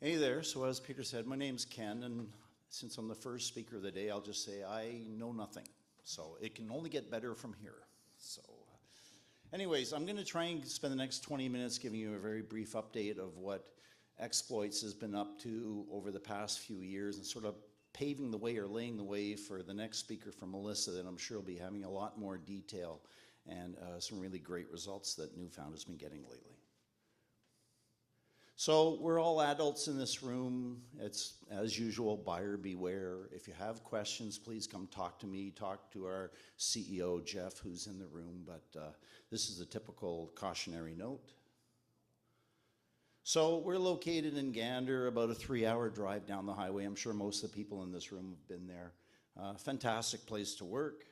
Hey there. So as Peter said, my name's Ken, and since I'm the first speaker of the day, I'll just say I know nothing. So it can only get better from here. So anyways, I'm going to try and spend the next 20 minutes giving you a very brief update of what Exploits has been up to over the past few years and sort of paving the way or laying the way for the next speaker, from Melissa, that I'm sure will be having a lot more detail and some really great results that Newfound has been getting lately. So we're all adults in this room. It's, as usual, buyer beware. If you have questions, please come talk to me, talk to our CEO, Jeff, who's in the room. But this is a typical cautionary note. So we're located in Gander, about a 3-hour drive down the highway. I'm sure most of the people in this room have been there. Fantastic place to work.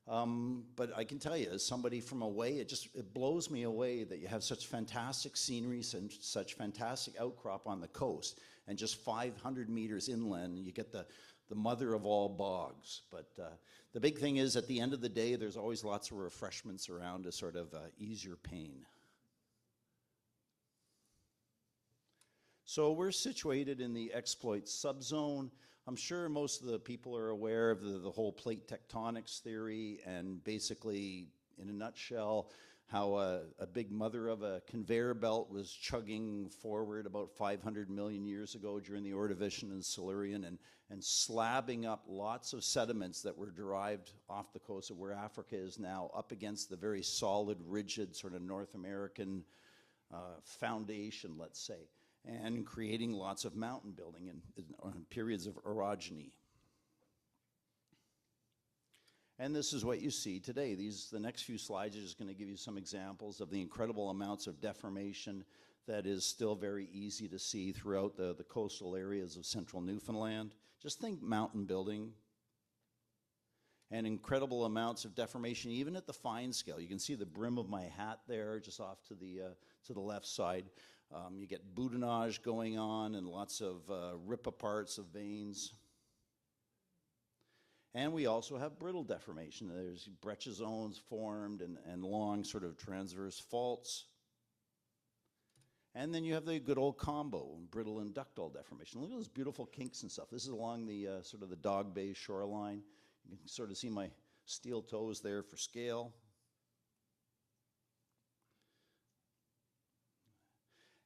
But I can tell you, as somebody from away, it blows me away that you have such fantastic scenery and such fantastic outcrop on the coast, and just 500 meters inland, you get the mother of all bogs. But the big thing is, at the end of the day, there's always lots of refreshments around to sort of ease your pain. So we're situated in the Exploit subzone. I'm sure most of the people are aware of the whole plate tectonics theory, and basically, in a nutshell, how a big mother of a conveyor belt was chugging forward about 500 million years ago during the Ordovician and Silurian, and slabbing up lots of sediments that were derived off the coast of where Africa is now, up against the very solid, rigid sort of North American foundation, let's say, and creating lots of mountain building and periods of orogeny. And this is what you see today. The next few slides are just going to give you some examples of the incredible amounts of deformation that is still very easy to see throughout the coastal areas of central Newfoundland. Just think mountain building and incredible amounts of deformation, even at the fine scale. You can see the brim of my hat there, just off to the left side. You get boudinage going on and lots of rip-aparts of veins. And we also have brittle deformation. There's breccia zones formed and long sort of transverse faults. And then you have the good old combo, brittle and ductile deformation. Look at those beautiful kinks and stuff. This is along the sort of the Dog Bay shoreline. You can sort of see my steel toes there for scale.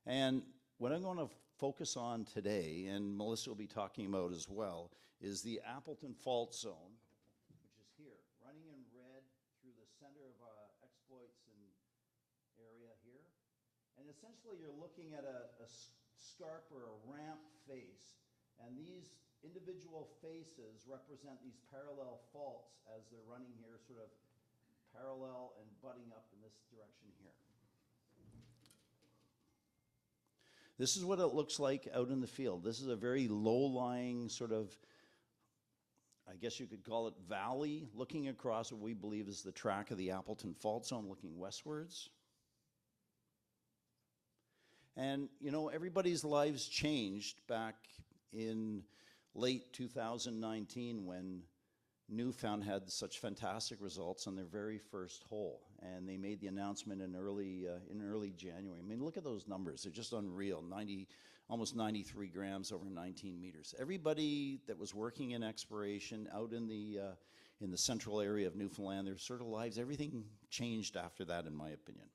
And what I'm going to focus on today, and Melissa will be talking about as well, is the Appleton Fault Zone, which is here, running in red through the center of Exploits and area here. And essentially you're looking at a scarp or a ramp face, and these individual faces represent these parallel faults as they're running here, sort of parallel and butting up in this direction here. This is what it looks like out in the field. This is a very low-lying sort of, I guess you could call it valley, looking across what we believe is the track of the Appleton Fault Zone, looking westwards. And, you know, everybody's lives changed back in late 2019 when Newfound had such fantastic results on their very first hole, and they made the announcement in early January. I mean, look at those numbers; they're just unreal. Almost 93 grams over 19 meters. Everybody that was working in exploration out in the central area of Newfoundland, their sort of lives, everything changed after that, in my opinion.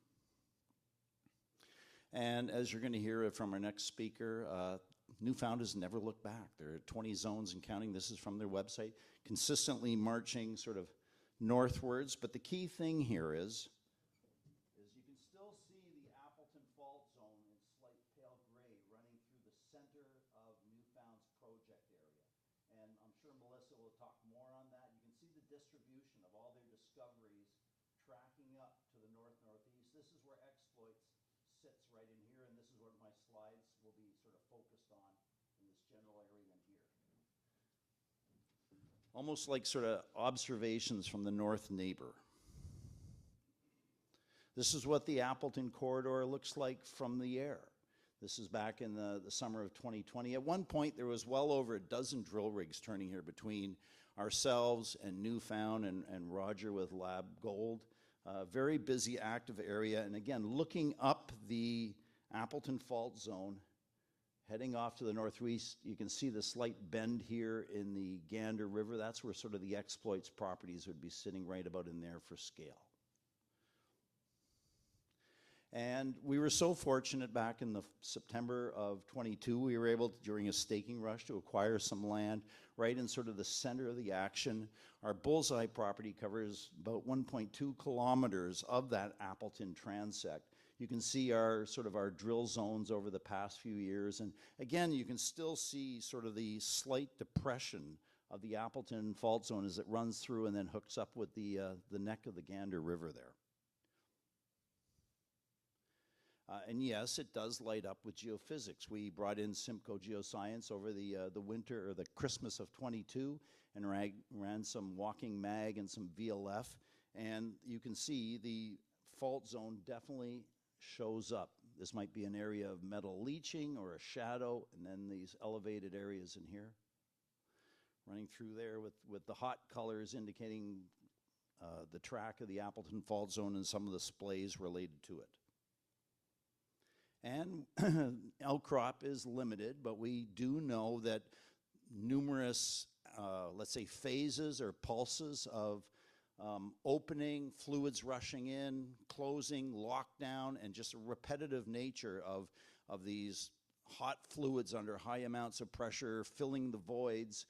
And as you're going to hear from our next speaker, Newfound has never looked back. There are 20 zones and counting. This is from their website, consistently marching sort of northwards. But the key thing here is you can still see the Appleton Fault Zone in slight pale gray running through the center of Newfound's project area. And I'm sure Melissa will talk more on that. You can see the distribution of all their discoveries tracking up to the north-northeast. This is where Exploits sits right in here, and this is what my slides will be sort of focused on in this general area in here. Almost like sort of observations from the north neighbor. This is what the Appleton corridor looks like from the air. This is back in the summer of 2020. At one point, there was well over a dozen drill rigs turning here between ourselves and Newfound and Roger with Lab Gold. Very busy, active area. And again, looking up the Appleton Fault Zone Heading off to the northwest, you can see the slight bend here in the Gander River. That's where sort of the exploits properties would be sitting right about in there for scale. And we were so fortunate back in the September of 22, we were able to, during a staking rush, to acquire some land right in sort of the center of the action. Our bullseye property covers about 1.2 kilometers of that Appleton transect. You can see our sort of our drill zones over the past few years. And again, you can still see sort of the slight depression of the Appleton fault zone as it runs through and then hooks up with the neck of the Gander River there. And yes, it does light up with geophysics. We brought in Simcoe Geoscience over the winter or the Christmas of 22 and ran some walking mag and some VLF. And you can see the fault zone definitely shows up. This might be an area of metal leaching or a shadow, and then these elevated areas in here. Running through there with the hot colors indicating the track of the Appleton fault zone and some of the splays related to it. And outcrop is limited, but we do know that numerous, let's say, phases or pulses of opening, fluids rushing in, closing, lockdown, and just a repetitive nature of these hot fluids under high amounts of pressure filling the voids.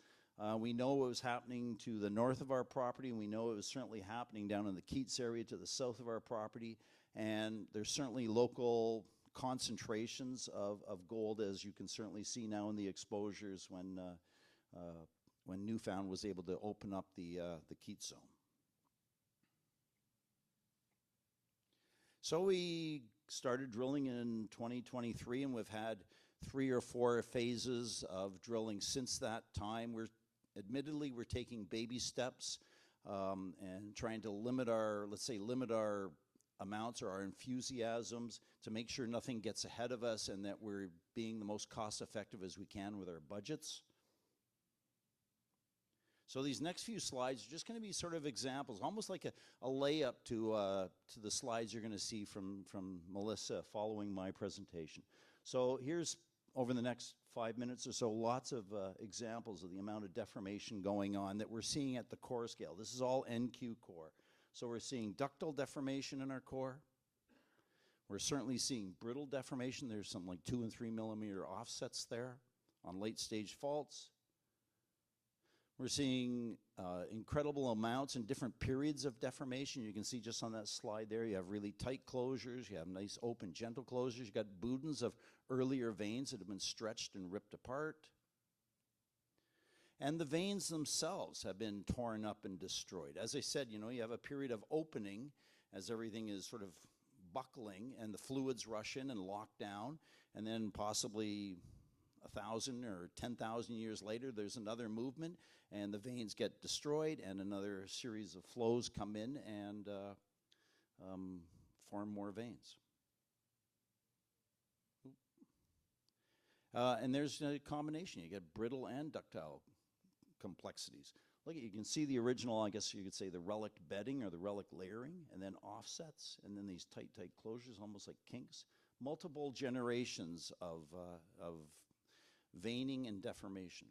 We know what was happening to the north of our property, and we know it was certainly happening down in the Keats area to the south of our property, and there's certainly local concentrations of gold, as you can certainly see now in the exposures when Newfoundland was able to open up the Keats zone. So we started drilling in 2023, and we've had 3 or 4 phases of drilling since that time. Admittedly, we're taking baby steps and trying to limit our amounts or our enthusiasms to make sure nothing gets ahead of us and that we're being the most cost effective as we can with our budgets. So these next few slides are just going to be sort of examples, almost like a layup to the slides you're going to see from Melissa following my presentation. So here's, over the next 5 minutes or so, lots of examples of the amount of deformation going on that we're seeing at the core scale. This is all NQ core. So we're seeing ductile deformation in our core. We're certainly seeing brittle deformation. There's some like 2 and 3 millimeter offsets there on late stage faults. We're seeing incredible amounts and different periods of deformation. You can see just on that slide there, you have really tight closures, you have nice open gentle closures, you got boudins of earlier veins that have been stretched and ripped apart. And the veins themselves have been torn up and destroyed. As I said, you know, you have a period of opening as everything is sort of buckling and the fluids rush in and lock down, and then possibly 1,000 or 10,000 years later, there's another movement, and the veins get destroyed, and another series of flows come in and form more veins. And there's a combination. You get brittle and ductile complexities. Look, you can see the original, I guess you could say, the relic bedding or the relic layering, and then offsets, and then these tight closures, almost like kinks. Multiple generations of veining and deformation.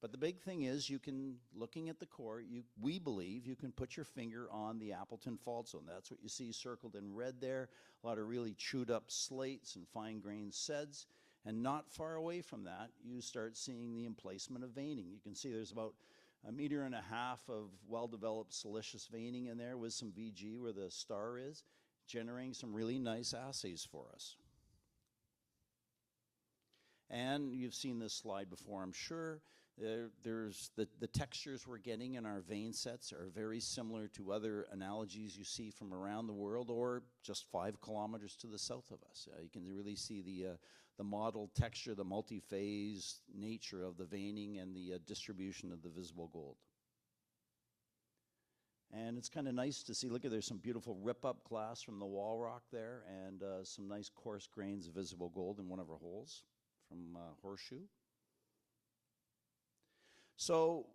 But the big thing is, you can, looking at the core, we believe you can put your finger on the Appleton fault zone. That's what you see circled in red there. A lot of really chewed up slates and fine-grained seds. And not far away from that, you start seeing the emplacement of veining. You can see there's about 1.5 meters of well-developed silicious veining in there with some VG where the star is, generating some really nice assays for us. And you've seen this slide before, I'm sure. There's the textures we're getting in our vein sets are very similar to other analogies you see from around the world or just 5 kilometers to the south of us. You can really see the model texture, the multi-phase nature of the veining and the distribution of the visible gold. And it's kind of nice to see, look at, there's some beautiful rip-up glass from the wall rock there and some nice coarse grains of visible gold in one of our holes from Horseshoe. So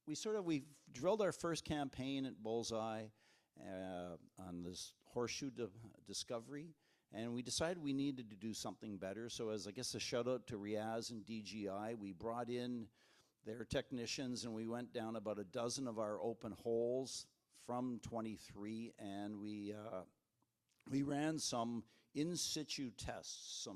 we've drilled our first campaign at Bullseye on this Horseshoe discovery, And we decided we needed to do something better. So as I guess a shout out to Riaz and DGI, we brought in their technicians and we went down about a dozen of our open holes from 23, and we ran some in situ tests,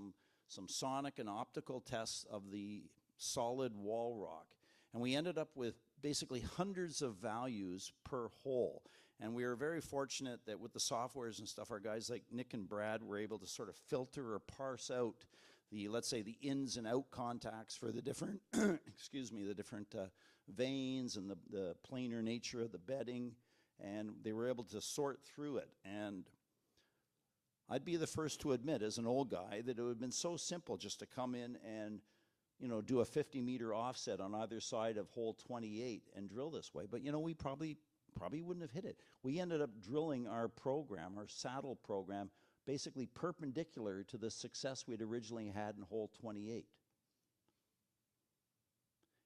some sonic and optical tests of the solid wall rock. And we ended up with basically hundreds of values per hole. And we were very fortunate that with the softwares and stuff, our guys like Nick and Brad were able to sort of filter or parse out the, let's say, the ins and out contacts for the different, excuse me, the different veins and the planar nature of the bedding. And they were able to sort through it. And I'd be the first to admit, as an old guy, that it would have been so simple just to come in and, you know, do a 50-meter offset on either side of hole 28 and drill this way. But, you know, we probably wouldn't have hit it. We ended up drilling our program, our saddle program, basically perpendicular to the success we'd originally had in hole 28.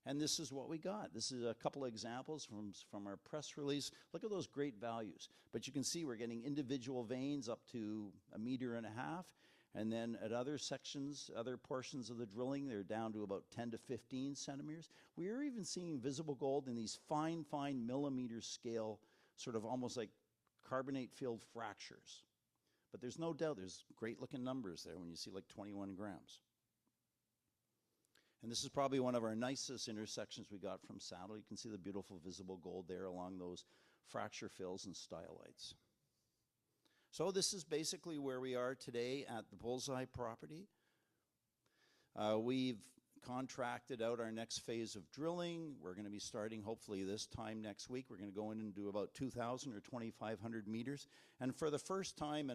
And this is what we got. This is a couple of examples from our press release. Look at those great values. But you can see we're getting individual veins up to 1.5 meters. And then at other sections, other portions of the drilling, they're down to about 10 to 15 centimeters. We are even seeing visible gold in these fine millimeter scale, sort of almost like carbonate filled fractures. But there's no doubt there's great looking numbers there when you see like 21 grams. And this is probably one of our nicest intersections we got from saddle. You can see the beautiful visible gold there along those fracture fills and stylites. So this is basically where we are today at the Bullseye property. We've contracted out our next phase of drilling. We're going to be starting hopefully this time next week. We're going to go in and do about 2,000 or 2,500 meters. And for the first time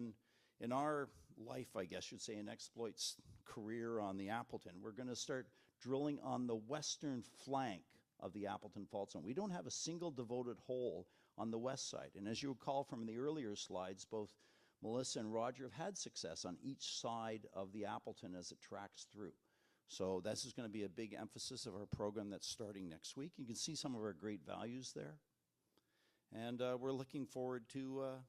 in our life, I guess you'd say, in Exploit's career on the Appleton, we're going to start drilling on the western flank of the Appleton Fault Zone. We don't have a single devoted hole on the west side. And as you recall from the earlier slides, both Melissa and Roger have had success on each side of the Appleton as it tracks through. So this is going to be a big emphasis of our program that's starting next week. You can see some of our great values there. And we're looking forward to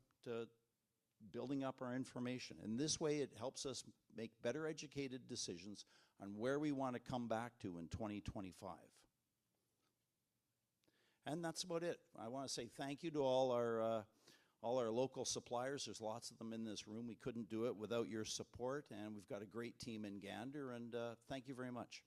building up our information. And this way it helps us make better educated decisions on where we want to come back to in 2025. And that's about it. I want to say thank you to all our local suppliers. There's lots of them in this room. We couldn't do it without your support, and we've got a great team in Gander, and thank you very much.